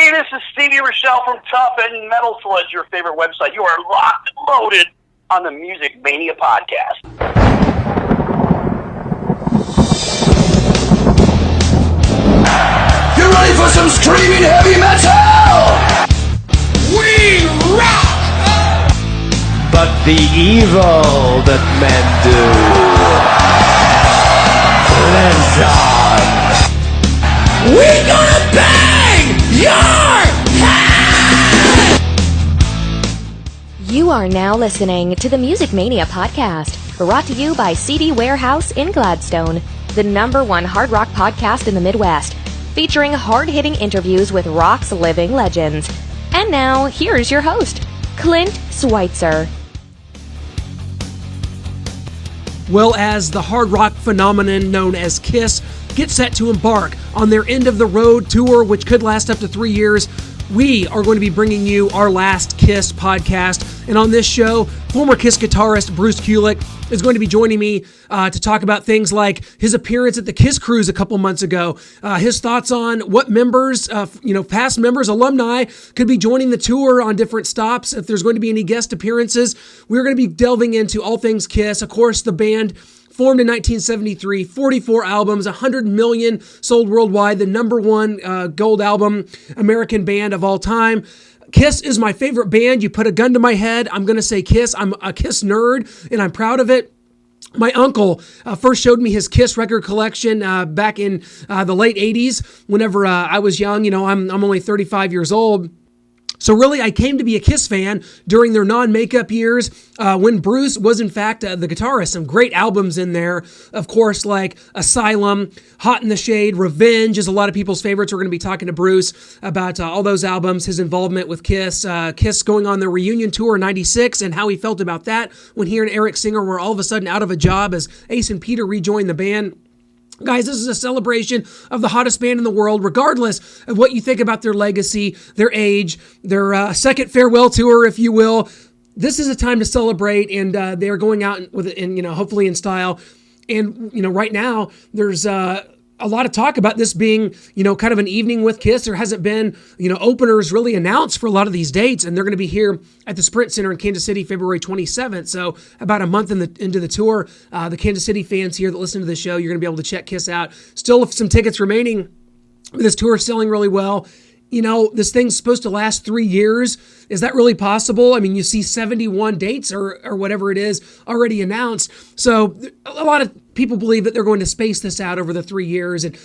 Hey, this is Stevie Rochelle from Tough and Metal Sludge, your favorite website. You are locked and loaded on the Music Mania podcast. You ready for some screaming heavy metal? We rock! But the evil that men do lives on. We gonna bang your head! You are now listening to the Music Mania podcast, brought to you by CD Warehouse in Gladstone, the #1 hard rock podcast in the Midwest, featuring hard-hitting interviews with rock's living legends. And now, here's your host, Clint Switzer. Well, as the hard rock phenomenon known as KISS gets set to embark on their end-of-the-road tour, which could last up to 3 years, we are going to be bringing you our last KISS podcast. And on this show, former KISS guitarist Bruce Kulick is going to be joining me to talk about things like his appearance at the KISS Cruise a couple months ago, his thoughts on what members, past members, alumni, could be joining the tour on different stops, if there's going to be any guest appearances. We're going to be delving into all things KISS. Of course, the band formed in 1973, 44 albums, 100 million sold worldwide, the #1 gold album American band of all time. KISS is my favorite band. You put a gun to my head, I'm going to say KISS. I'm a KISS nerd, and I'm proud of it. My uncle first showed me his KISS record collection back in the late 80s, whenever I was young. You know, I'm only 35 years old. So really, I came to be a KISS fan during their non-makeup years when Bruce was, in fact, the guitarist. Some great albums in there, of course, like Asylum, Hot in the Shade, Revenge is a lot of people's favorites. We're going to be talking to Bruce about all those albums, his involvement with KISS, KISS going on their reunion tour in '96, and how he felt about that when he and Eric Singer were all of a sudden out of a job as Ace and Peter rejoined the band. Guys, this is a celebration of the hottest band in the world, regardless of what you think about their legacy, their age, their second farewell tour, if you will. This is a time to celebrate, and they're going out with it, and hopefully in style. And right now there's a lot of talk about this being kind of an evening with KISS. There hasn't been openers really announced for a lot of these dates, and they're going to be here at the Sprint Center in Kansas City, February 27th. So about a month into the tour, the Kansas City fans here that listen to the show, you're going to be able to check KISS out. Still some tickets remaining. This tour is selling really well. This thing's supposed to last 3 years. Is that really possible? I mean, you see 71 dates or whatever it is already announced. So a lot of people believe that they're going to space this out over the 3 years. And,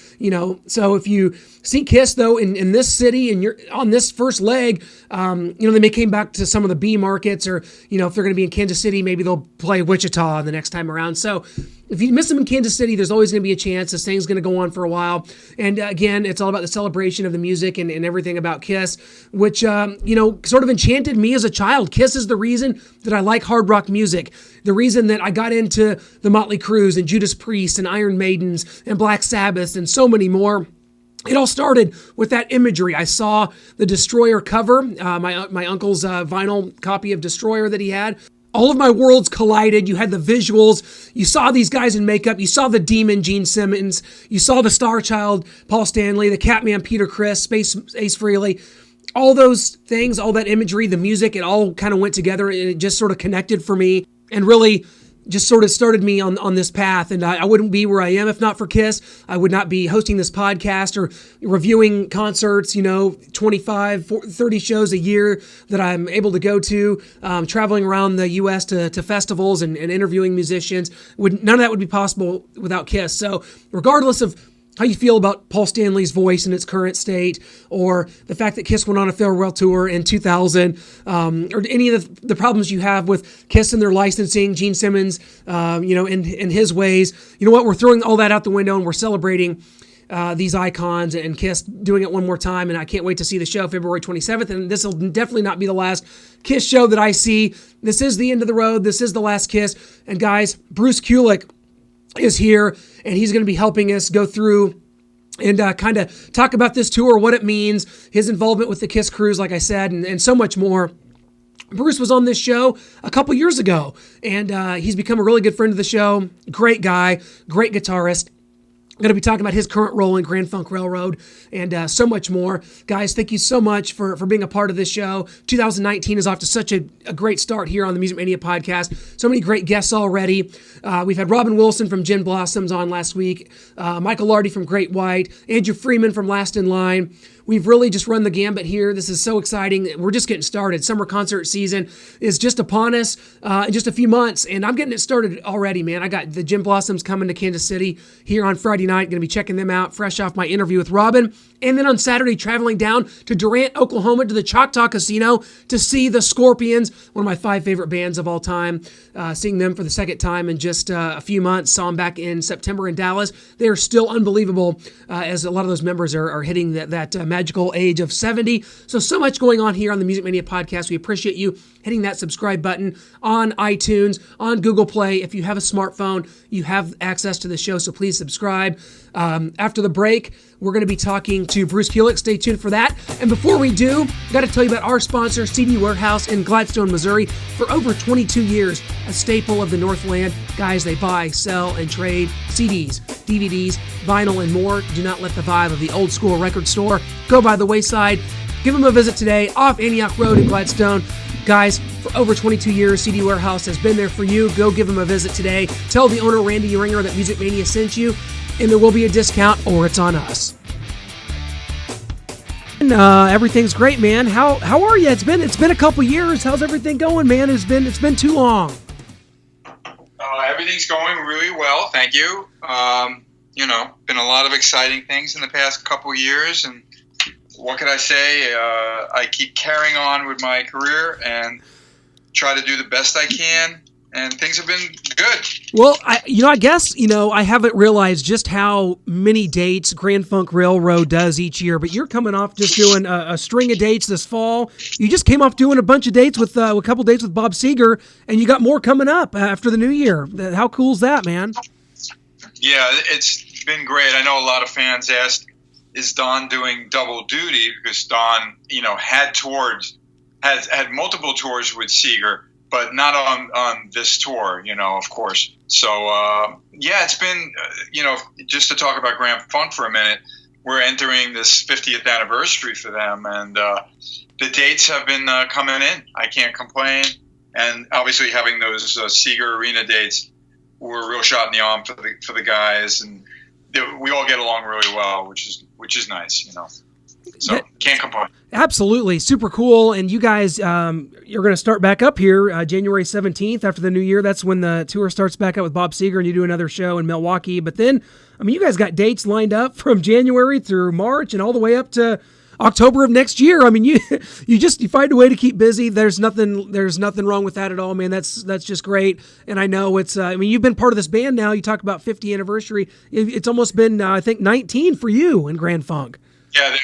so if you see KISS, though, in this city and you're on this first leg, they may come back to some of the B markets, or, if they're going to be in Kansas City, maybe they'll play Wichita the next time around. So if you miss them in Kansas City, there's always going to be a chance. This thing's going to go on for a while. And again, it's all about the celebration of the music and everything about KISS, which, sort of enchanted me as a child. KISS is the reason that I like hard rock music, the reason that I got into the Motley Crues and Judas Priest and Iron Maidens and Black Sabbath and so many more. It all started with that imagery. I saw the Destroyer cover, my uncle's vinyl copy of Destroyer that he had. All of my worlds collided. You had the visuals. You saw these guys in makeup. You saw the Demon, Gene Simmons. You saw the Star Child, Paul Stanley, the Catman, Peter Criss, Space Ace Frehley. All those things, all that imagery, the music, it all kind of went together, and it just sort of connected for me and really just sort of started me on this path. And I wouldn't be where I am if not for KISS. I would not be hosting this podcast or reviewing concerts, 25, 30 shows a year that I'm able to go to, traveling around the U.S. to festivals and interviewing musicians. None of that would be possible without KISS. So regardless of how you feel about Paul Stanley's voice in its current state, or the fact that KISS went on a farewell tour in 2000, or any of the problems you have with KISS and their licensing, Gene Simmons, in his ways. You know what? We're throwing all that out the window, and we're celebrating these icons and KISS doing it one more time. And I can't wait to see the show February 27th. And this will definitely not be the last KISS show that I see. This is the end of the road. This is the last KISS. And guys, Bruce Kulick is here, and he's going to be helping us go through and kind of talk about this tour, what it means, his involvement with the KISS Cruise, like I said, and so much more. Bruce was on this show a couple years ago, and he's become a really good friend of the show. Great guy, great guitarist. I'm going to be talking about his current role in Grand Funk Railroad and so much more. Guys, thank you so much for being a part of this show. 2019 is off to such a great start here on the Music Mania podcast. So many great guests already. We've had Robin Wilson from Gin Blossoms on last week, Michael Lardy from Great White, Andrew Freeman from Last in Line. We've really just run the gambit here. This is so exciting. We're just getting started. Summer concert season is just upon us in just a few months, and I'm getting it started already, man. I got the Gin Blossoms coming to Kansas City here on Friday night. Going to be checking them out fresh off my interview with Robin. And then on Saturday, traveling down to Durant, Oklahoma to the Choctaw Casino to see the Scorpions, one of my 5 favorite bands of all time. Seeing them for the second time in just a few months. Saw them back in September in Dallas. They are still unbelievable as a lot of those members are hitting that magical age of 70. So much going on here on the Music Mania podcast. We appreciate you hitting that subscribe button on iTunes, on Google Play. If you have a smartphone, you have access to the show, so please subscribe. After the break, we're going to be talking to Bruce Kulick. Stay tuned for that. And before we do, got to tell you about our sponsor, CD Warehouse in Gladstone, Missouri. For over 22 years, a staple of the Northland. Guys, they buy, sell, and trade CDs, DVDs, vinyl, and more. Do not let the vibe of the old school record store go by the wayside. Give them a visit today off Antioch Road in Gladstone. Guys, for over 22 years, CD Warehouse has been there for you. Go give them a visit today. Tell the owner, Randy Ringer, that Music Mania sent you, and there will be a discount, or it's on us. Everything's great, man. How are you? It's been a couple years. How's everything going, man? It's been too long. Everything's going really well, thank you. Been a lot of exciting things in the past couple years, and what can I say? I keep carrying on with my career and try to do the best I can, and things have been good. Well, I guess I haven't realized just how many dates Grand Funk Railroad does each year, but you're coming off just doing a string of dates this fall. You just came off doing a bunch of dates with a couple dates with Bob Seger, and you got more coming up after the new year. How cool is that, man? Yeah, it's been great. I know a lot of fans asked, is Don doing double duty? Because Don, had multiple tours with Seeger, but not on this tour, of course. So, it's been, just to talk about Grand Funk for a minute, we're entering this 50th anniversary for them, and the dates have been coming in. I can't complain. And obviously having those Seeger Arena dates were a real shot in the arm for the guys, and we all get along really well, which is nice, So can't complain. Absolutely, super cool. And you guys, you're going to start back up here January 17th after the new year. That's when the tour starts back up with Bob Seger, and you do another show in Milwaukee. But then, you guys got dates lined up from January through March and all the way up to October of next year. You find a way to keep busy. There's nothing wrong with that at all, man. That's just great. And I know it's, you've been part of this band now. You talk about 50th anniversary. It's almost been, I think, 19 for you in Grand Funk. Yeah,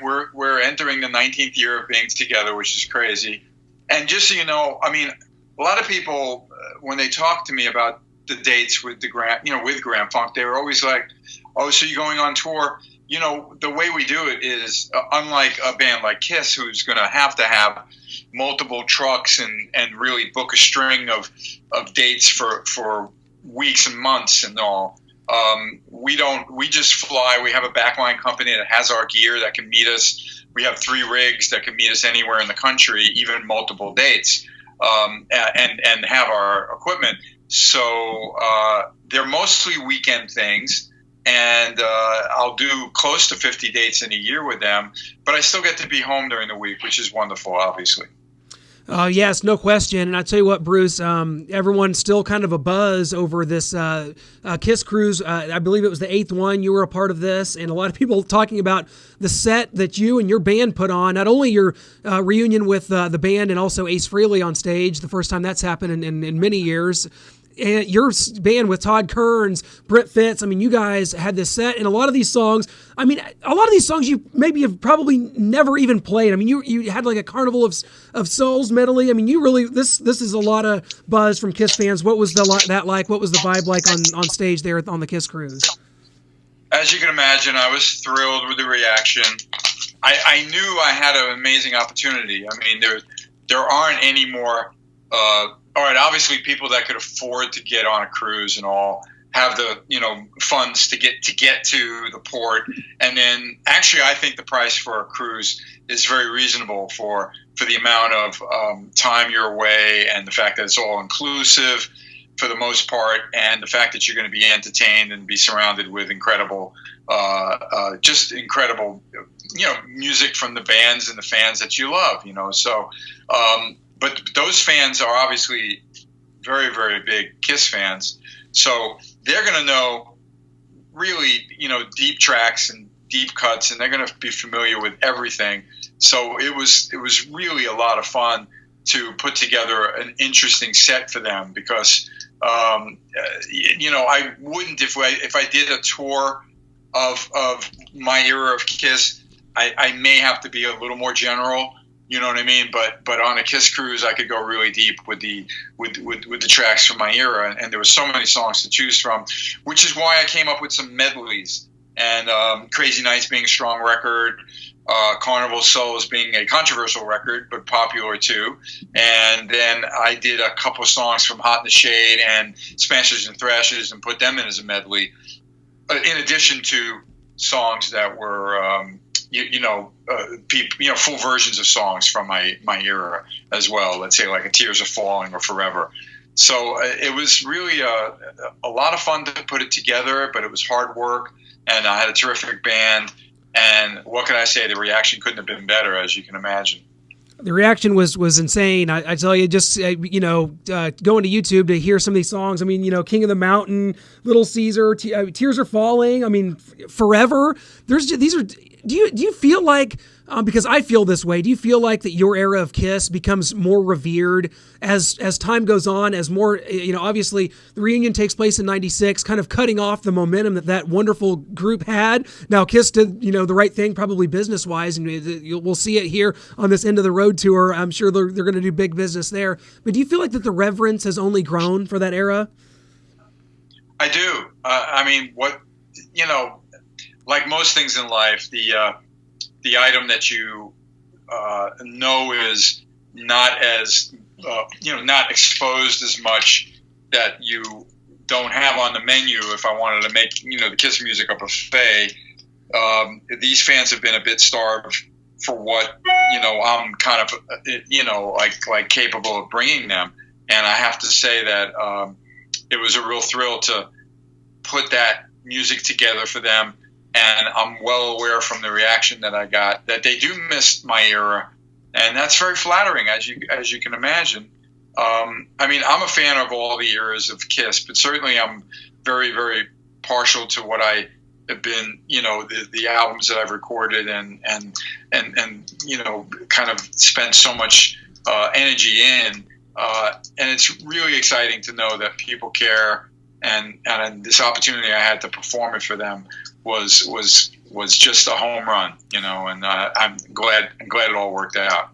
we're entering the 19th year of being together, which is crazy. And just so you know, a lot of people, when they talk to me about the dates with with Grand Funk, they were always like, "Oh, so you're going on tour?" The way we do it is unlike a band like Kiss, who's going to have multiple trucks and really book a string of dates for weeks and months and all. We just fly. We have a backline company that has our gear that can meet us. We have 3 rigs that can meet us anywhere in the country, even multiple dates, and have our equipment. So they're mostly weekend things. And I'll do close to 50 dates in a year with them, but I still get to be home during the week, which is wonderful, obviously. Yes, no question. And I tell you what, Bruce, everyone's still kind of a buzz over this Kiss cruise. I believe it was the 8th one. You were a part of this, and a lot of people talking about the set that you and your band put on. Not only your reunion with the band and also Ace Frehley on stage, the first time that's happened in many years. And your band with Todd Kearns, Brent Fitz, you guys had this set, and a lot of these songs, a lot of these songs you maybe have probably never even played. You had like a Carnival of Souls medley. You really, this is a lot of buzz from Kiss fans. What was that like? What was the vibe like on stage there on the Kiss cruise? As you can imagine, I was thrilled with the reaction. I knew I had an amazing opportunity. There aren't any more... all right, obviously people that could afford to get on a cruise and all, have the funds to get to the port. And then actually I think the price for a cruise is very reasonable for the amount of time you're away, and the fact that it's all inclusive for the most part, and the fact that you're going to be entertained and be surrounded with incredible music from the bands and the fans that you love, so but those fans are obviously very, very big Kiss fans, so they're going to know really, deep tracks and deep cuts, and they're going to be familiar with everything. So it was really a lot of fun to put together an interesting set for them, because I wouldn't, if I did a tour of my era of Kiss, I may have to be a little more general. You know what I mean? But on a Kiss cruise, I could go really deep with the tracks from my era, and there were so many songs to choose from, which is why I came up with some medleys. And Crazy Nights being a strong record, Carnival Souls being a controversial record but popular too, and then I did a couple of songs from Hot in the Shade and Smashers and Thrashers and put them in as a medley, in addition to songs that were full versions of songs from my era as well. Let's say like a Tears Are Falling or Forever. So it was really a lot of fun to put it together, but it was hard work, and I had a terrific band. And what can I say? The reaction couldn't have been better, as you can imagine. The reaction was insane. I tell you, just going to YouTube to hear some of these songs. I mean, King of the Mountain, Little Caesar, Tears Are Falling. I mean, Forever. Do you feel like, because I feel this way, do you feel like that your era of Kiss becomes more revered as time goes on, as more, obviously the reunion takes place in 96, kind of cutting off the momentum that wonderful group had. Now Kiss did, the right thing, probably business-wise, and we'll see it here on this End of the Road tour. I'm sure they're going to do big business there. But do you feel like that the reverence has only grown for that era? I do. Like most things in life, the item that you know is not as not exposed as much, that you don't have on the menu. If I wanted to make the Kiss music a buffet, these fans have been a bit starved for what I'm kind of like capable of bringing them, and I have to say that it was a real thrill to put that music together for them. And I'm well aware from the reaction that I got that they do miss my era, and that's very flattering, as you can imagine. I'm a fan of all the eras of Kiss, but certainly I'm very, very partial to what I have been, the albums that I've recorded and kind of spent so much energy in, and it's really exciting to know that people care, and this opportunity I had to perform it for them was just a home run, and I'm glad it all worked out.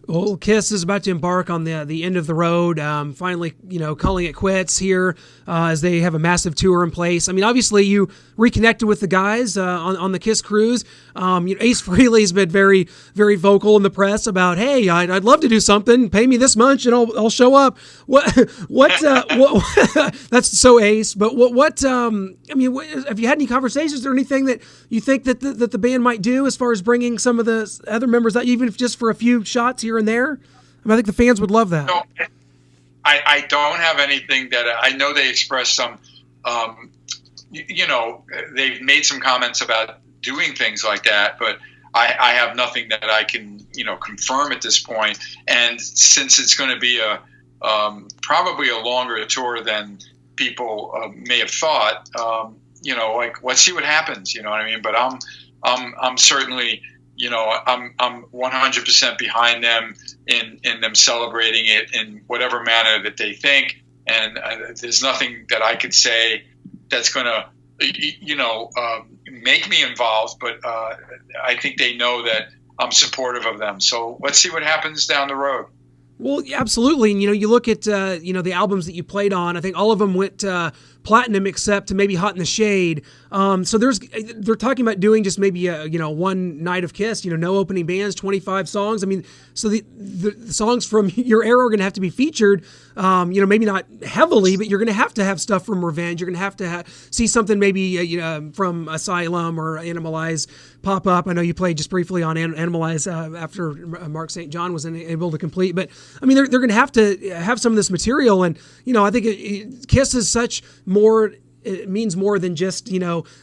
Well, Kiss is about to embark on the end of the road, finally, calling it quits here as they have a massive tour in place. I mean, obviously you reconnected with the guys on the Kiss cruise. Ace Frehley's been very, very vocal in the press about, hey, I'd love to do something. Pay me this much and I'll show up. What that's so Ace. But have you had any conversations or anything that you think that the band might do as far as bringing some of the other members out, even if just for a few shots here and there? I think the fans would love that. No, I don't have anything that I know. They expressed some, they've made some comments about doing things like that, but I have nothing that I can, confirm at this point. And since it's going to be probably a longer tour than people may have thought, let's see what happens. You know what I mean? But I'm certainly, I'm 100% behind them in them celebrating it in whatever manner that they think. And there's nothing that I could say that's going to, make me involved. But I think they know that I'm supportive of them. So let's see what happens down the road. Well, absolutely. And, you look at, the albums that you played on, I think all of them went platinum except to maybe Hot in the Shade. So they're talking about doing just maybe a one night of Kiss, no opening bands, 25 songs. I mean, so the songs from your era are going to have to be featured, maybe not heavily, but you're going to have stuff from Revenge. You're going to have to see something maybe from Asylum or Animalize pop up. I know you played just briefly on Animalize after Mark St. John was able to complete, but I mean, they're going to have some of this material, and I think Kiss is such more. It means more than just,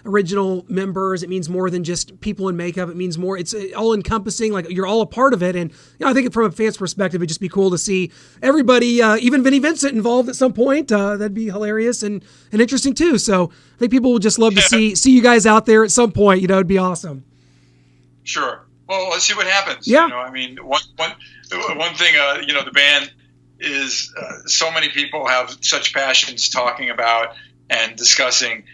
original members. It means more than just people in makeup. It means more. It's all encompassing. Like, you're all a part of it. And, I think from a fan's perspective, it'd just be cool to see everybody, even Vinnie Vincent, involved at some point. That'd be hilarious and interesting too. So I think people would just love to see you guys out there at some point. It'd be awesome. Sure. Well, let's see what happens. Yeah. I mean, one thing, the band is so many people have such passions talking about and discussing,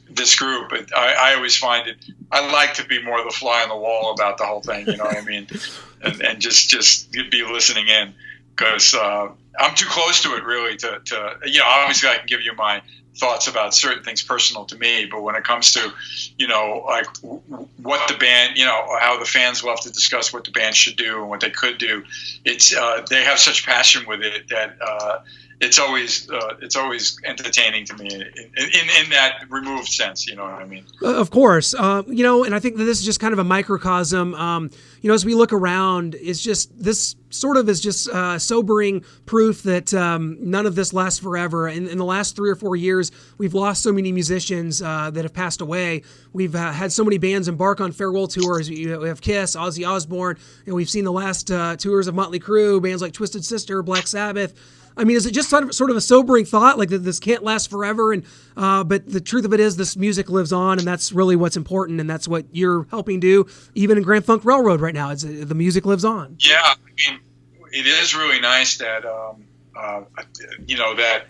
this group. But I always find it, I like to be more the fly on the wall about the whole thing, you know what I mean? And just be listening in, because I'm too close to it really to obviously I can give you my thoughts about certain things personal to me, but when it comes to, like what the band, how the fans love to discuss what the band should do and what they could do, it's they have such passion with it that it's always entertaining to me in that removed sense, you know what I mean? Of course, and I think that this is just kind of a microcosm. As we look around, it's just this sort of is just sobering proof that none of this lasts forever. In the last 3 or 4 years, we've lost so many musicians that have passed away. We've had so many bands embark on farewell tours. We have Kiss, Ozzy Osbourne. We've seen the last tours of Motley Crue, bands like Twisted Sister, Black Sabbath. I mean, is it just sort of a sobering thought, like that this can't last forever? And but the truth of it is, this music lives on, and that's really what's important, and that's what you're helping do, even in Grand Funk Railroad right now. It's the music lives on. Yeah, I mean, it is really nice that that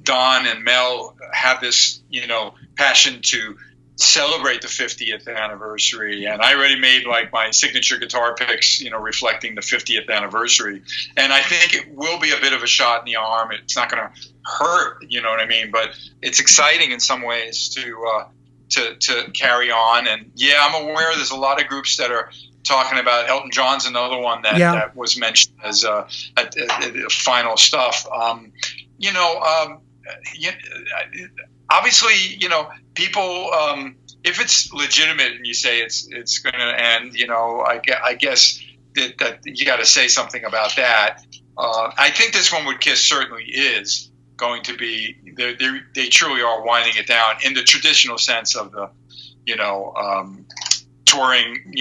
Don and Mel have this passion to celebrate the 50th anniversary, and I already made like my signature guitar picks, reflecting the 50th anniversary. And I think it will be a bit of a shot in the arm. It's not going to hurt, you know what I mean? But it's exciting in some ways to carry on. And yeah, I'm aware there's a lot of groups that are talking about. Elton John's another one that was mentioned as final stuff. Obviously, people, if it's legitimate and you say it's going to end, I guess that you got to say something about that. I think this one with Kiss certainly is going to be, they truly are winding it down in the traditional sense of the, touring,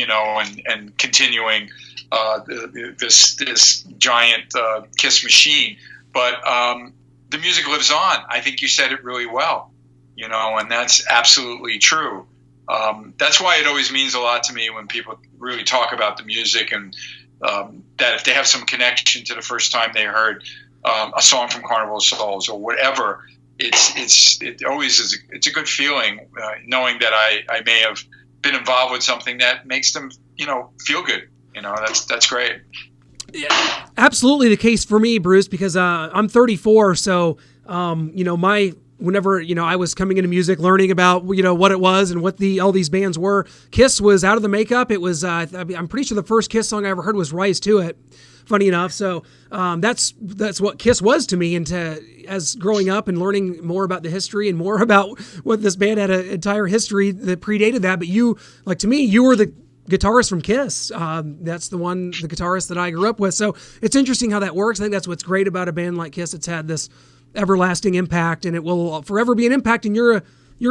and continuing this giant Kiss machine. But the music lives on. I think you said it really well. And that's absolutely true. That's why it always means a lot to me when people really talk about the music, and that if they have some connection to the first time they heard a song from Carnival of Souls or whatever, it always is. It's a good feeling knowing that I may have been involved with something that makes them feel good. That's great. Yeah, absolutely the case for me, Bruce, because I'm 34, so whenever I was coming into music, learning about what it was and what all these bands were, Kiss was out of the makeup. It was I'm pretty sure the first Kiss song I ever heard was "Rise to It." Funny enough, so that's what Kiss was to me, and as growing up and learning more about the history and more about what this band had an entire history that predated that. But you were the guitarist from Kiss. That's the guitarist that I grew up with. So it's interesting how that works. I think that's what's great about a band like Kiss. It's had this everlasting impact, and it will forever be an impact, and you're a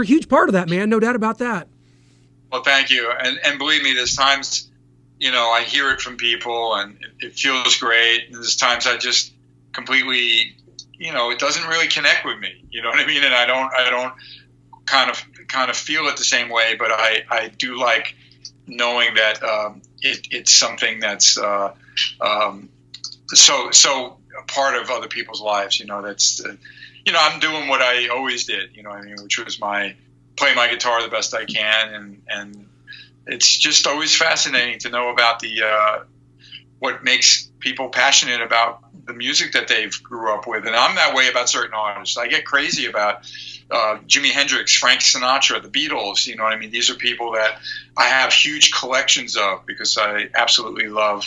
huge part of that, man. No doubt about that. Well, thank you. And believe me, there's times, I hear it from people and it feels great. And there's times I just completely, it doesn't really connect with me. You know what I mean? And I don't kind of feel it the same way, but I do like knowing that it's something that's so a part of other people's lives. That's I'm doing what I always did. Which was play my guitar the best I can, and it's just always fascinating to know about the what makes people passionate about the music that they've grew up with. And I'm that way about certain artists. I get crazy about Jimi Hendrix, Frank Sinatra, the Beatles. You know what I mean? These are people that I have huge collections of because I absolutely love,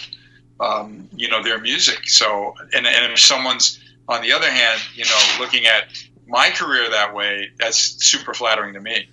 their music. So, and if someone's, on the other hand, looking at my career that way, that's super flattering to me.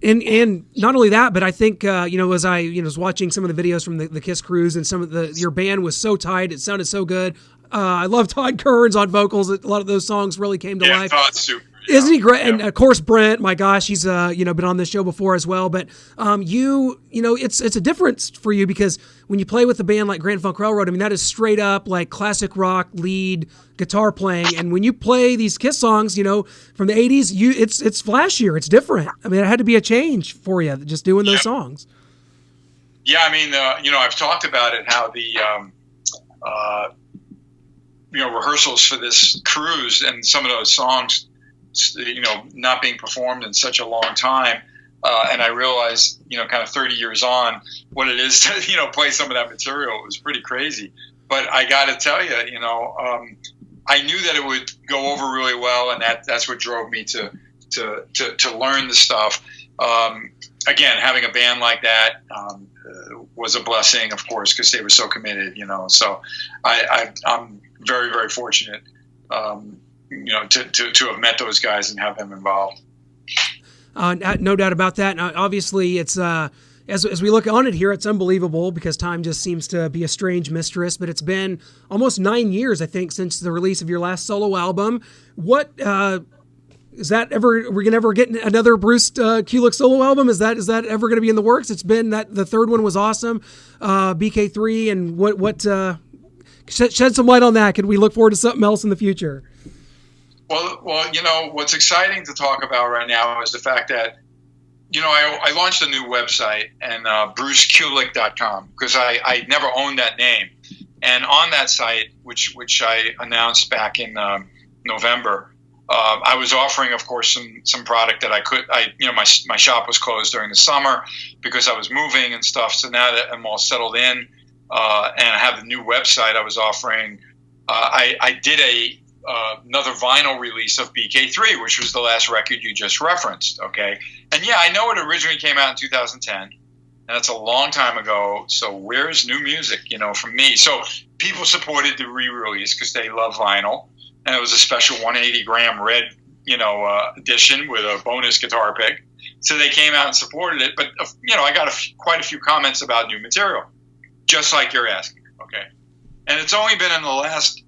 And not only that, but I think, as I was watching some of the videos from the Kiss cruise, and some of your band was so tight. It sounded so good. I love Todd Kearns on vocals. A lot of those songs really came to life. Todd's super. Isn't he great? Yeah. And of course, Brent, my gosh, he's, been on this show before as well. But, it's a difference for you because when you play with a band like Grand Funk Railroad, I mean, that is straight up like classic rock lead guitar playing. And when you play these Kiss songs, from the 80s, it's flashier. It's different. I mean, it had to be a change for you just doing those songs. Yeah. I mean, I've talked about it, how the, rehearsals for this cruise and some of those songs, not being performed in such a long time. And I realized, kind of 30 years on, what it is to, play some of that material. It was pretty crazy. But I got to tell you, I knew that it would go over really well, and that's what drove me to learn the stuff. Again, having a band like that was a blessing, of course, because they were so committed, So I'm very, very fortunate, to have met those guys and have them involved. No doubt about that. And obviously, it's as we look on it here, it's unbelievable because time just seems to be a strange mistress. But it's been almost 9 years, I think, since the release of your last solo album. What is that ever? Are we gonna ever get another Bruce Kulick solo album? Is that ever going to be in the works? It's been that the third one was awesome, BK3, and what shed some light on that. Could we look forward to something else in the future? Well, what's exciting to talk about right now is the fact that, I launched a new website, and brucekulick.com, because I never owned that name. And on that site, which I announced back in November, I was offering, of course, some product that my shop was closed during the summer because I was moving and stuff. So now that I'm all settled in, and I have the new website, I was offering, I did another vinyl release of BK3, which was the last record you just referenced. Okay. And yeah, I know it originally came out in 2010, and that's a long time ago. So where's new music, from me? So people supported the re-release because they love vinyl, and it was a special 180 gram red, edition with a bonus guitar pick. So they came out and supported it. But, I got quite a few comments about new material, just like you're asking. Okay. And it's only been in the last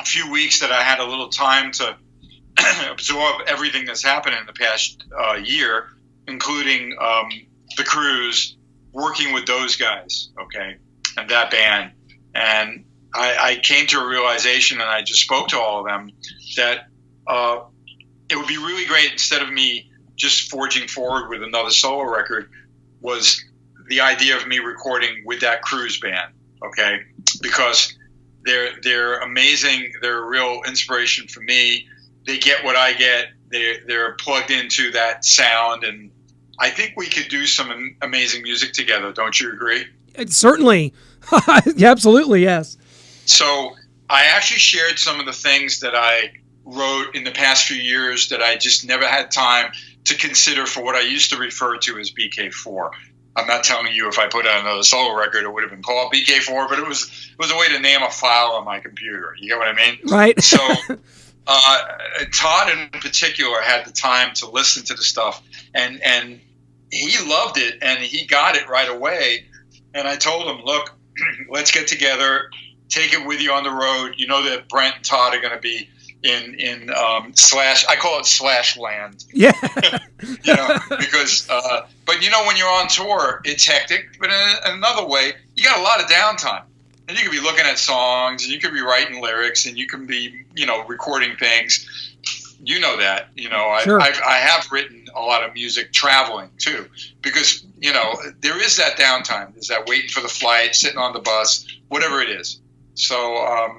few weeks that I had a little time to absorb everything that's happened in the past year, including the cruise, working with those guys, okay, and that band. And I came to a realization, and I just spoke to all of them, that it would be really great, instead of me just forging forward with another solo record, was the idea of me recording with that cruise band, okay, because they're amazing. They're a real inspiration for me. They get what I get. They're plugged into that sound, and I think we could do some amazing music together. Don't you agree? Certainly. Yeah, absolutely, yes. So I actually shared some of the things that I wrote in the past few years that I just never had time to consider for what I used to refer to as BK4. I'm not telling you if I put out another solo record, it would have been called BK4, but it was a way to name a file on my computer. You get what I mean? Right. So Todd in particular had the time to listen to the stuff, and he loved it, and he got it right away. And I told him, look, let's get together, take it with you on the road. You know that Brent and Todd are going to be in I call it slash land. Yeah. Because but when you're on tour, it's hectic. But in another way, you got a lot of downtime, and you could be looking at songs, and you could be writing lyrics, and you can be recording things. You know that. Sure. I have written a lot of music traveling too, because there is that downtime. There's that waiting for the flight, sitting on the bus, whatever it is. So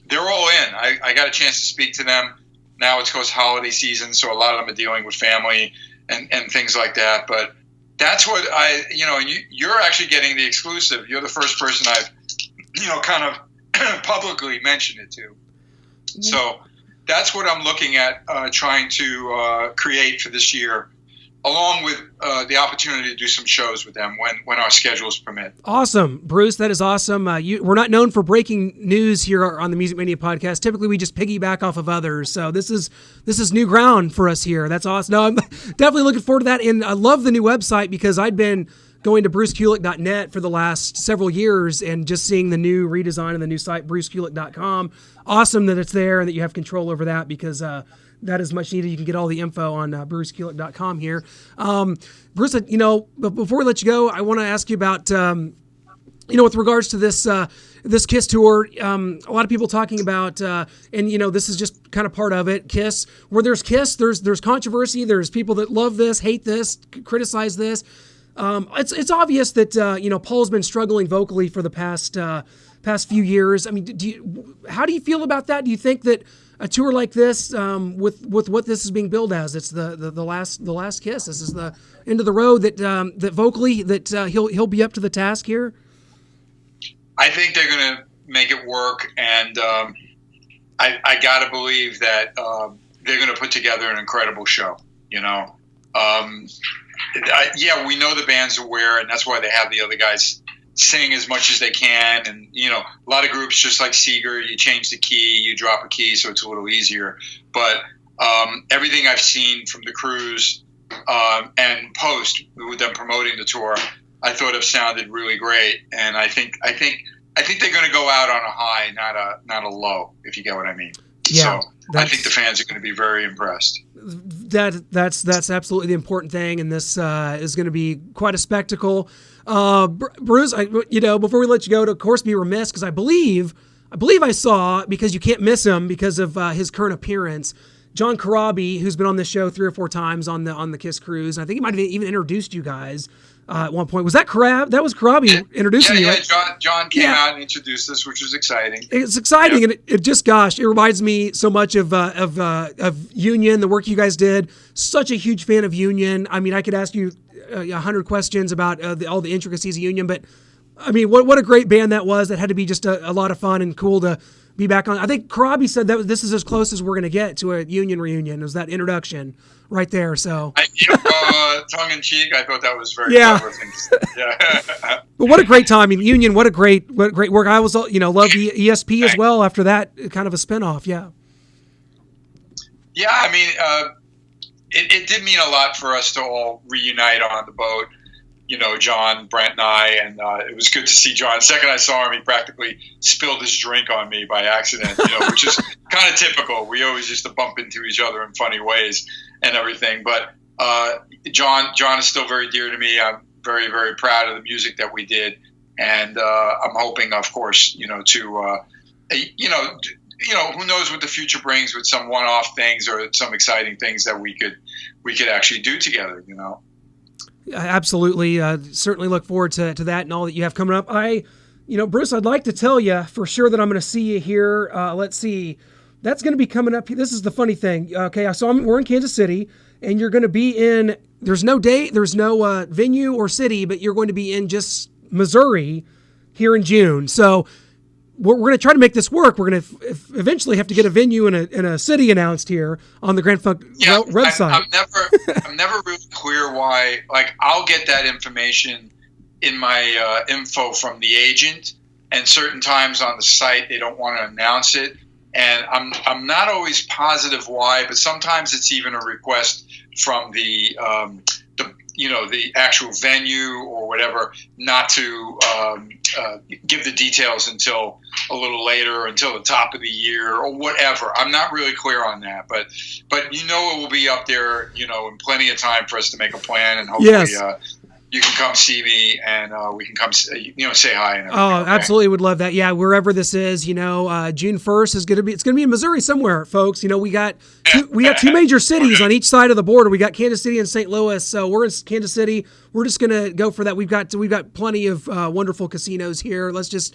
they're all in. I got a chance to speak to them. Now it's close holiday season, so a lot of them are dealing with family and things like that. But that's what and you're actually getting the exclusive. You're the first person I've kind of publicly mention it to. So that's what I'm looking at trying to create for this year, along with the opportunity to do some shows with them when our schedules permit. Awesome, Bruce. That is awesome. We're not known for breaking news here on the Music Mania podcast. Typically, we just piggyback off of others. So this is new ground for us here. That's awesome. No, I'm definitely looking forward to that. And I love the new website because I'd been going to brucekulick.net for the last several years and just seeing the new redesign of the new site, brucekulick.com. Awesome that it's there and that you have control over that because that is much needed. You can get all the info on brucekulick.com here. Bruce, before we let you go, I want to ask you about, with regards to this Kiss tour, a lot of people talking about, this is just kind of part of it, Kiss. Where there's Kiss, there's controversy. There's people that love this, hate this, criticize this. It's obvious that Paul's been struggling vocally for the past few years. I mean, how do you feel about that? Do you think that a tour like this, with what this is being billed as, it's the last Kiss. This is the end of the road. That vocally that he'll be up to the task here. I think they're going to make it work, and I got to believe that they're going to put together an incredible show. We know the band's aware, and that's why they have the other guys sing as much as they can. And, a lot of groups, just like Seeger, you change the key, you drop a key, so it's a little easier. But everything I've seen from the cruise and post with them promoting the tour, I thought have sounded really great. And I think they're going to go out on a high, not a low, if you get what I mean. Yeah, so I think the fans are going to be very impressed. That's absolutely the important thing, and this is going to be quite a spectacle. Bruce, before we let you go, to of course be remiss because I believe I saw, because you can't miss him because of his current appearance, John Corabi, who's been on this show 3 or 4 times on the Kiss cruise. I think he might have even introduced you guys at one point. Was that Corab? That was Corabi introducing you, right? John came out and introduced us, which was exciting. It's exciting, and it just, gosh, it reminds me so much of Union, the work you guys did. Such a huge fan of Union. I mean, I could ask you 100 questions about all the intricacies of Union, but I mean, what a great band that was. That had to be just a lot of fun and cool to be back on. I think Corabi said that this is as close as we're going to get to a Union reunion. It was that introduction right there. So, tongue in cheek, I thought that was very clever thing to say. Yeah. But what a great time. I mean, Union, what a great work. I was, loved ESP as well after that kind of a spinoff. Yeah. Yeah. I mean, it did mean a lot for us to all reunite on the boat. John, Brent, and I, and it was good to see John. The second I saw him, he practically spilled his drink on me by accident, which is kind of typical. We always used to bump into each other in funny ways and everything. But John is still very dear to me. I'm very, very proud of the music that we did, and I'm hoping, of course, who knows what the future brings with some one-off things or some exciting things that we could actually do together. Absolutely. Certainly look forward to that and all that you have coming up. Bruce, I'd like to tell you for sure that I'm going to see you here. Let's see. That's going to be coming up. This is the funny thing. Okay. So we're in Kansas City, and you're going to be in, there's no date, there's no venue or city, but you're going to be in just Missouri here in June. So we're going to try to make this work. We're going to eventually have to get a venue and a city announced here on the Grand Funk website. I'm never really clear why. Like, I'll get that information in my info from the agent, and certain times on the site they don't want to announce it, and I'm not always positive why. But sometimes it's even a request from the actual venue or whatever, not to give the details until a little later, until the top of the year or whatever. I'm not really clear on that, but it will be up there, in plenty of time for us to make a plan, and hopefully you can come see me, and we can come, say hi and everything. Oh, okay? Absolutely, would love that. Yeah, wherever this is, June 1st is it's gonna be in Missouri somewhere, folks. We got two major cities on each side of the border. We got Kansas City and St. Louis, so we're in Kansas City. We're just gonna go for that. We've got plenty of wonderful casinos here. Let's just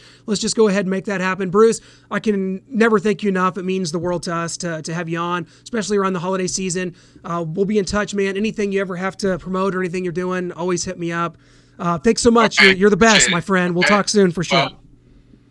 go ahead and make that happen. Bruce, I can never thank you enough. It means the world to us to have you on, especially around the holiday season. We'll be in touch, man. Anything you ever have to promote or anything you're doing, always hit me up. Thanks so much. Okay. You're the best, my friend. We'll talk soon for sure.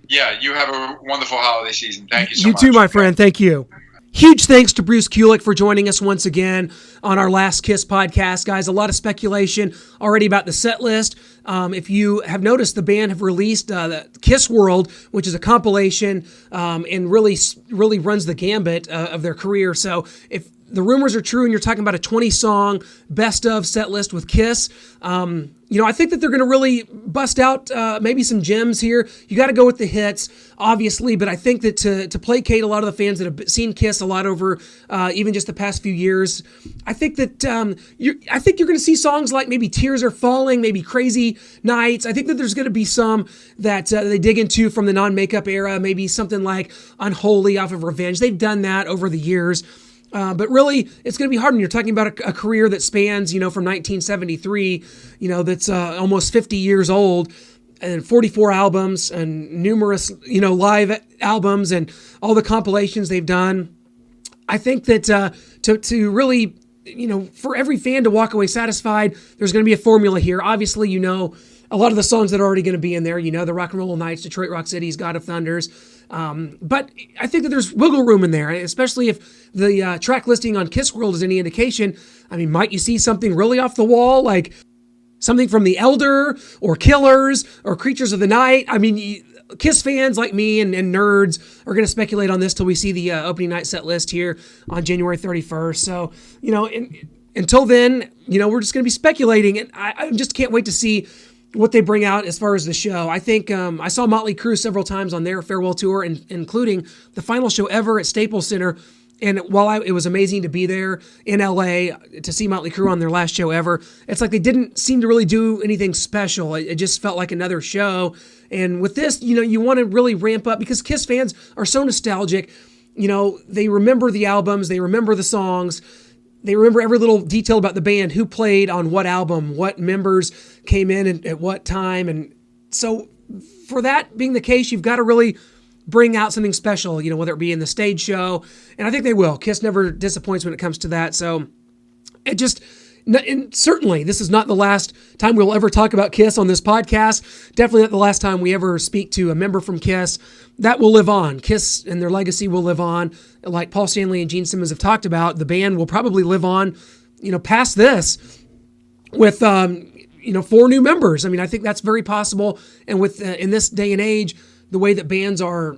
Yeah, you have a wonderful holiday season. Thank you so much. You too, my friend. Thank you. Huge thanks to Bruce Kulick for joining us once again on our Last Kiss podcast. Guys, a lot of speculation already about the set list. If you have noticed, the band have released the Kiss World, which is a compilation and really runs the gambit of their career. So if the rumors are true and you're talking about a 20-song best of set list with Kiss, I think that they're going to really bust out maybe some gems here. You got to go with the hits, obviously, but I think that to placate a lot of the fans that have seen Kiss a lot over even just the past few years, I think that you're going to see songs like maybe Tears Are Falling, maybe Crazy Nights. I think that there's going to be some that they dig into from the non-makeup era, maybe something like Unholy off of Revenge. They've done that over the years. But really, it's going to be hard when you're talking about a career that spans, from 1973, that's almost 50 years old, and 44 albums and numerous, live albums and all the compilations they've done. I think that to really, for every fan to walk away satisfied, there's going to be a formula here. Obviously, a lot of the songs that are already going to be in there, the Rock and Roll Nights, Detroit Rock City's, God of Thunders. But I think that there's wiggle room in there, especially if the track listing on Kiss World is any indication. I mean, might you see something really off the wall, like something from The Elder or Killers or Creatures of the Night? I mean, Kiss fans like me and nerds are going to speculate on this till we see the opening night set list here on January 31st. So, until then, we're just going to be speculating, and I just can't wait to see what they bring out as far as the show. I think I saw Motley Crue several times on their farewell tour, including the final show ever at Staples Center. And while it was amazing to be there in LA to see Motley Crue on their last show ever, it's like they didn't seem to really do anything special. It just felt like another show. And with this, you want to really ramp up because Kiss fans are so nostalgic. They remember the albums, they remember the songs. They remember every little detail about the band, who played on what album, what members came in and at what time. And so for that being the case, you've got to really bring out something special, whether it be in the stage show. And I think they will. Kiss never disappoints when it comes to that. So and certainly this is not the last time we'll ever talk about Kiss on this podcast. Definitely not the last time we ever speak to a member from Kiss. That will live on. Kiss and their legacy will live on. Like Paul Stanley and Gene Simmons have talked about, the band will probably live on, past this with, 4 new members. I mean, I think that's very possible. And with, in this day and age, the way that bands are,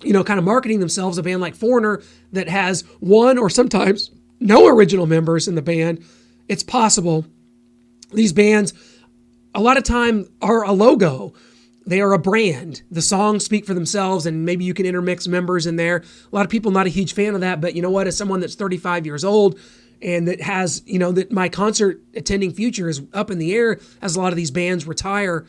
kind of marketing themselves, a band like Foreigner that has 1 or sometimes no original members in the band, it's possible these bands a lot of time are a logo. They are a brand. The songs speak for themselves, and maybe you can intermix members in there. A lot of people not a huge fan of that, but you know what? As someone that's 35 years old and that has, that my concert attending future is up in the air as a lot of these bands retire,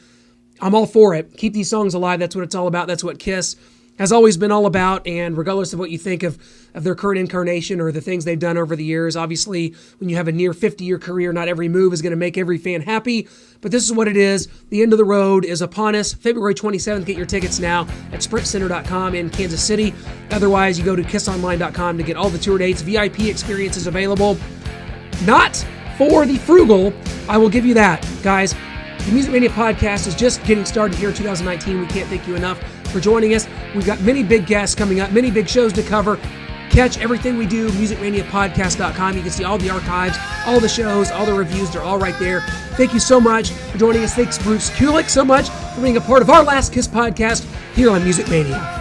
I'm all for it. Keep these songs alive. That's what it's all about. That's what Kiss has always been all about. And regardless of what you think of their current incarnation or the things they've done over the years, obviously when you have a near 50-year career, not every move is going to make every fan happy, but this is what it is. The end of the road is upon us. February 27th. Get your tickets now at sprintcenter.com in Kansas City. Otherwise, you go to kissonline.com to get all the tour dates. VIP experiences available. Not for the frugal. I will give you that, guys. The Music Mania podcast is just getting started here in 2019. We can't thank you enough for joining us. We've got many big guests coming up, many big shows to cover. Catch everything we do, musicmaniapodcast.com. You can see all the archives, all the shows, all the reviews. They're all right there. Thank you so much for joining us. Thanks, Bruce Kulick, so much for being a part of our Last Kiss podcast here on Music Mania.